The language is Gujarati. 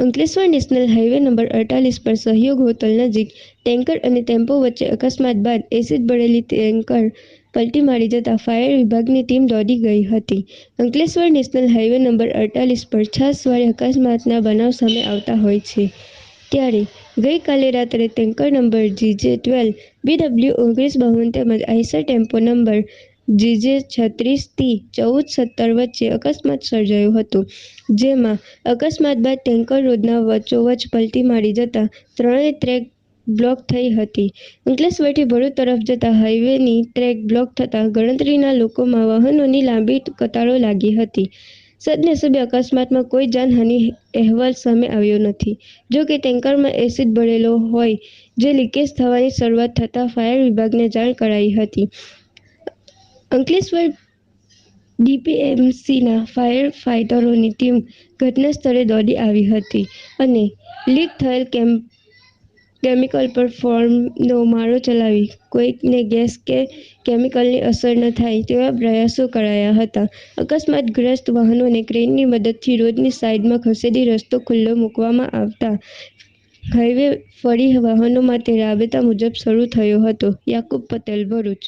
અંકલેશ્વર નેશનલ હાઈવે નંબર 48 પર સહયોગ હોટલ નજીક ટેન્કર અને ટેમ્પો વચ્ચે અકસ્માત બાદ એસિડ ભરેલી ટેન્કર પલટી મારી જતા ફાયર વિભાગની ટીમ દોડી ગઈ હતી. અંકલેશ્વર નેશનલ હાઈવે નંબર 48 પર છાસવારે અકસ્માતના બનાવ સામે આવતા હોય છે. ત્યારે ગઈકાલે રાત્રે ટેન્કર નંબર GJ12BW1952 તેમજ આઈસર ટેમ્પો નંબર GJ36T1417 વચ્ચે અકસ્માત સર્જાયો હતો. જેમાં અકસ્માત બાદ ટેન્કર રોડના વચ્ચોવચ્ચ પલટી મારી જતા ત્રણેય ટ્રેક બ્લોક થઈ હતી. અંકલેશ્વરથી ભરૂચ તરફ જતા હાઈવેની ટ્રેક બ્લોક થતાં ગણતરીના લોકોમાં વાહનોની લાંબી કતારો લાગી હતી. સદનસીબે અકસ્માતમાં કોઈ જાનહાનિ અહેવાલ સામે આવ્યો નથી. જો કે ટેન્કરમાં એસિડ ભરેલો હોય જે લીકેજ થવાની શરૂઆત થતાં ફાયર વિભાગને જાણ કરાઈ હતી. અંકલેશ્વર ડીપીએમસીના ફાયર ફાઇટરોની ટીમ ઘટના સ્થળે દોડી આવી હતી અને લીક થયેલ કેમિકલ પર ફોર્મનો મારો ચલાવી કોઈને ગેસ કે કેમિકલની અસર ન થાય તેવા પ્રયાસો કરાયા હતા. અકસ્માતગ્રસ્ત વાહનોને ક્રેનની મદદથી રોડની સાઈડમાં ખસેડી રસ્તો ખુલ્લો મૂકવામાં આવતા હાઈવે ફરી વાહનો માટે રાબેતા મુજબ શરૂ થયો હતો. યાકુબ પટેલ, ભરૂચ.